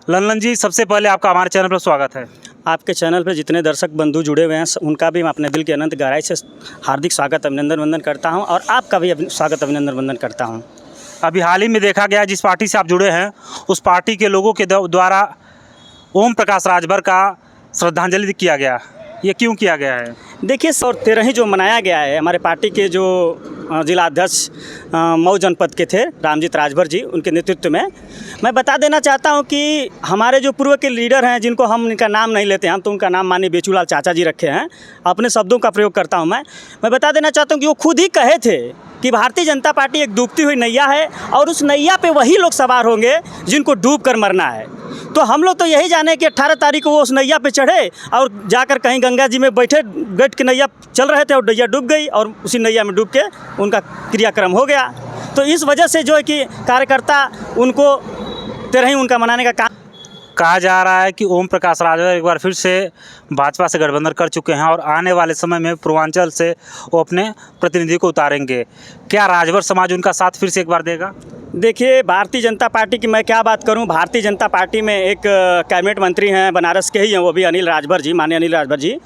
लल्लन जी, सबसे पहले आपका हमारे चैनल पर स्वागत है। आपके चैनल पे जितने दर्शक बंधु जुड़े हुए हैं उनका भी मैं अपने दिल की अनंत गहराई से हार्दिक स्वागत अभिनंदन वंदन करता हूं और आपका भी स्वागत अभिनंदन वंदन करता हूं। अभी हाल ही में देखा गया, जिस पार्टी से आप जुड़े हैं उस पार्टी के लोगों के द्वारा ओम प्रकाश राजभर का श्रद्धांजलि किया गया। ये क्यों किया गया है? देखिए, 13 जो मनाया गया है, हमारे पार्टी के जो जिला अध्यक्ष मऊ जनपद के थे रामजीत राजभर जी, उनके नेतृत्व में मैं बता देना चाहता हूं कि हमारे जो पूर्व के लीडर हैं, जिनको हम इनका नाम नहीं लेते हैं, हम तो उनका नाम माननीय बेचूलाल चाचा जी रखे हैं, अपने शब्दों का प्रयोग करता हूं। मैं बता देना चाहता हूं कि वो खुद ही कहे थे कि भारतीय जनता पार्टी एक डूबती हुई नैया है और उस नैया पे वही लोग सवार होंगे जिनको डूब कर मरना है। तो हम लोग तो यही जाने कि 18 तारीख को वो उस नैया पे चढ़े और जाकर कहीं गंगा जी में बैठ के नैया चल रहे थे और नैया डूब गई और उसी नैया में डूब के उनका क्रियाक्रम हो गया। तो इस वजह से जो है कि कार्यकर्ता उनको 13 उनका मनाने का काम। कहा जा रहा है कि ओम प्रकाश राजभर एक बार फिर से भाजपा से गठबंधन कर चुके हैं और आने वाले समय में पूर्वांचल से वो अपने प्रतिनिधि को उतारेंगे। क्या राजभर समाज उनका साथ फिर से एक बार देगा? देखिए, भारतीय जनता पार्टी की मैं क्या बात करूं। भारतीय जनता पार्टी में एक कैबिनेट मंत्री हैं, बनारस के ही हैं, वो भी अनिल राजभर जी, माननीय अनिल राजभर जी।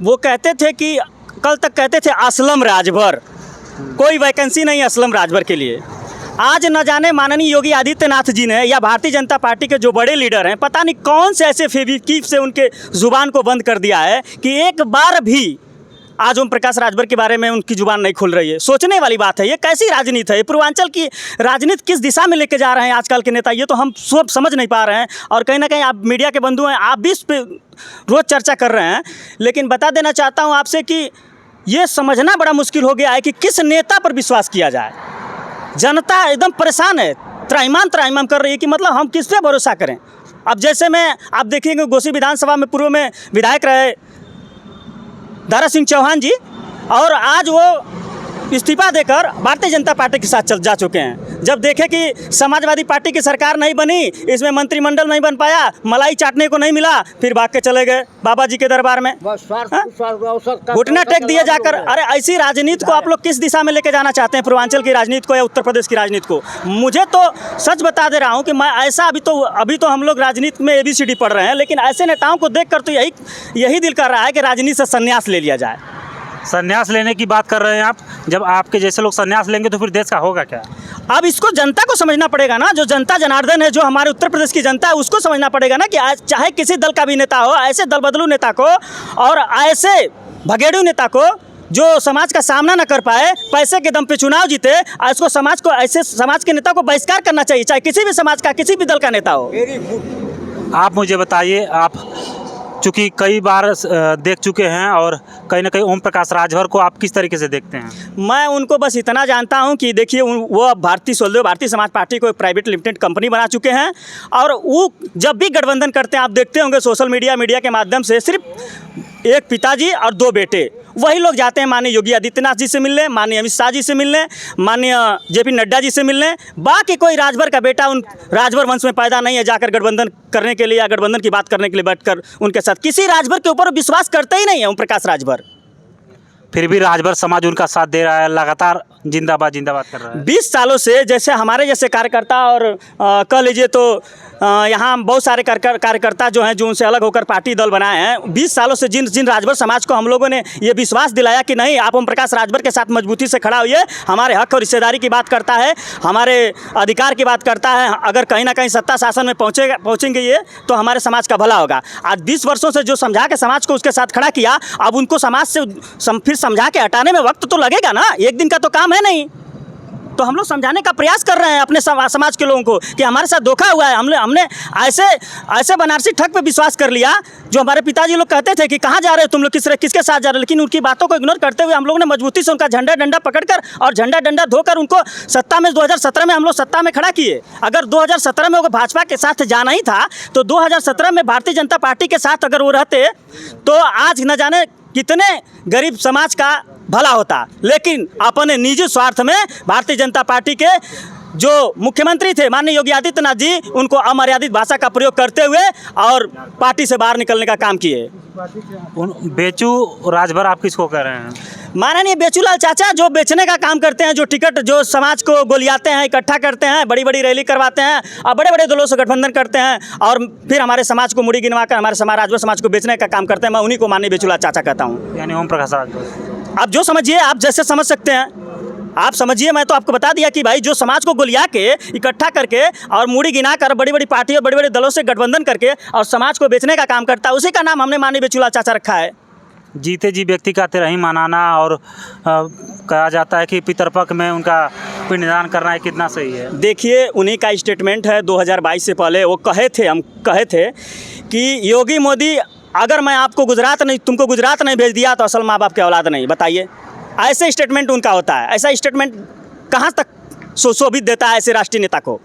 वो कहते थे कि कल तक कहते थे असलम राजभर, कोई वैकेंसी नहीं असलम राजभर के लिए। आज न जाने माननीय योगी आदित्यनाथ जी ने या भारतीय जनता पार्टी के जो बड़े लीडर हैं, पता नहीं कौन से ऐसे फेविक्विक से उनके ज़ुबान को बंद कर दिया है कि एक बार भी आज ओम प्रकाश राजभर के बारे में उनकी ज़ुबान नहीं खुल रही है। सोचने वाली बात है, ये कैसी राजनीति है? ये पूर्वांचल की राजनीति किस दिशा में लेके जा रहे हैं आजकल के नेता, ये तो हम सब समझ नहीं पा रहे हैं। और कहीं ना कहीं आप मीडिया के बंधु हैं, आप भी इस पर रोज़ चर्चा कर रहे हैं। लेकिन बता देना चाहता हूँ आपसे कि ये समझना बड़ा मुश्किल हो गया है कि किस नेता पर विश्वास किया जाए। जनता एकदम परेशान है, त्राहिमाम कर रही है कि मतलब हम किस पे भरोसा करें। अब जैसे आप देखेंगे घोसी विधानसभा में पूर्व में विधायक रहे दारा सिंह चौहान जी, और आज वो इस्तीफा देकर भारतीय जनता पार्टी के साथ जा चुके हैं। जब देखे कि समाजवादी पार्टी की सरकार नहीं बनी, इसमें मंत्रिमंडल नहीं बन पाया, मलाई चाटने को नहीं मिला, फिर भाग के चले गए बाबा जी के दरबार में, घुटना टेक दिए जाकर। अरे ऐसी राजनीति को आप लोग किस दिशा में लेके जाना चाहते हैं? पूर्वांचल की राजनीति को या उत्तर प्रदेश की राजनीति को? मुझे तो सच बता दे रहा हूँ कि मैं ऐसा अभी तो हम लोग राजनीति में ABCD पढ़ रहे हैं, लेकिन ऐसे नेताओं को देख कर तो यही दिल कर रहा है कि राजनीति से संन्यास ले लिया जाए। संन्यास लेने की बात कर रहे हैं आप। जब आपके जैसे लोग संन्यास लेंगे तो फिर देश का होगा क्या? अब इसको जनता को समझना पड़ेगा ना, जो जनता जनार्दन है, जो हमारे उत्तर प्रदेश की जनता है, उसको समझना पड़ेगा ना कि आज चाहे किसी दल का भी नेता हो, ऐसे दल बदलू नेता को और ऐसे भगेड़ू नेता को जो समाज का सामना न कर पाए, पैसे के दम पे चुनाव जीते, इसको समाज को, ऐसे समाज के नेता को बहिष्कार करना चाहिए, चाहे किसी भी समाज का, किसी भी दल का नेता हो। आप मुझे बताइए, आप चूँकि कई बार देख चुके हैं और कहीं ना कहीं ओम प्रकाश राजभर को आप किस तरीके से देखते हैं? मैं उनको बस इतना जानता हूं कि देखिए, वो भारतीय समाज पार्टी को एक प्राइवेट लिमिटेड कंपनी बना चुके हैं और वो जब भी गठबंधन करते हैं, आप देखते होंगे सोशल मीडिया के माध्यम से, सिर्फ एक पिताजी और 2 बेटे, वही लोग जाते हैं माननीय योगी आदित्यनाथ जी से मिलने, माननीय अमित शाह जी से मिलने, माननीय JP नड्डा जी से मिलने। बाकी कोई राजभर का बेटा उन राजभर वंश में पैदा नहीं है जाकर गठबंधन करने के लिए या गठबंधन की बात करने के लिए बैठकर उनके साथ। किसी राजभर के ऊपर विश्वास करते ही नहीं है ओम प्रकाश राजभर। फिर भी राजभर समाज उनका साथ दे रहा है, लगातार जिंदाबाद कर रहा है। 20 सालों से, जैसे हमारे जैसे कार्यकर्ता और कह लीजिए तो यहाँ बहुत सारे कार्यकर्ता जो हैं, जो उनसे अलग होकर पार्टी दल बनाए हैं, 20 सालों से जिन राजभर समाज को हम लोगों ने ये विश्वास दिलाया कि नहीं, आप ओम प्रकाश राजभर के साथ मजबूती से खड़ा होइए, हमारे हक और हिस्सेदारी की बात करता है, हमारे अधिकार की बात करता है, अगर कहीं ना कहीं सत्ता शासन में पहुँचेंगे ये तो हमारे समाज का भला होगा। आज 20 वर्षों से जो समझा के समाज को उसके साथ खड़ा किया, अब उनको समाज से फिर समझा के हटाने में वक्त तो लगेगा ना, एक दिन का तो काम है नहीं। तो हम लोग समझाने का प्रयास कर रहे हैं अपने समाज के लोगों को कि हमारे साथ धोखा हुआ है। हमने ऐसे बनारसी ठग पे विश्वास कर लिया, जो हमारे पिताजी लोग कहते थे कि कहाँ जा रहे हो तुम लोग, किसके साथ जा रहे हो, लेकिन उनकी बातों को इग्नोर करते हुए हम लोगों ने मजबूती से उनका झंडा डंडा पकड़कर और झंडा डंडा धोकर उनको सत्ता में 2017 में हम लोग सत्ता में खड़ा किए। अगर 2017 में वो भाजपा के साथ जाना ही था तो 2017 में भारतीय जनता पार्टी के साथ अगर वो रहते तो आज न जाने कितने गरीब समाज का भला होता। लेकिन अपने निजी स्वार्थ में भारतीय जनता पार्टी के जो मुख्यमंत्री थे माननीय योगी आदित्यनाथ जी, उनको अमर्यादित भाषा का प्रयोग करते हुए और पार्टी से बाहर निकलने का काम किए। बेचू राजभर आप किसको कह रहे हैं? माननीय बेचूलाल चाचा जो बेचने का काम करते हैं, जो टिकट जो समाज को गोलियाते हैं, इकट्ठा करते हैं, बड़ी बड़ी रैली करवाते हैं और बड़े बड़े दलों से गठबंधन करते हैं और फिर हमारे समाज को मुड़ी गिनवा कर हमारे राजभर समाज को बेचने का काम करते हैं, मैं उन्हीं को माननीय बेचूलाल चाचा कहता हूँ। यानी ओम प्रकाश राजभर। आप जो समझिए, आप जैसे समझ सकते हैं आप समझिए। मैं तो आपको बता दिया कि भाई जो समाज को गोलिया के इकट्ठा करके और मूड़ी गिना कर बड़ी बड़ी पार्टी और बड़े बड़े दलों से गठबंधन करके और समाज को बेचने का काम करता है, उसी का नाम हमने माननीय बेचूलाल चाचा रखा है। जीते जी व्यक्ति का तिरही मनाना और कहा जाता है कि पितरपक्ष में उनका पिंडदान करना है, कितना सही है? देखिए, उन्हीं का स्टेटमेंट है 2022 से पहले वो हम कहे थे कि योगी मोदी अगर मैं आपको तुमको गुजरात नहीं भेज दिया तो असल माँ बाप के औलाद नहीं। बताइए, ऐसे स्टेटमेंट उनका होता है। ऐसा स्टेटमेंट कहाँ तक शोभित देता है ऐसे राष्ट्रीय नेता को?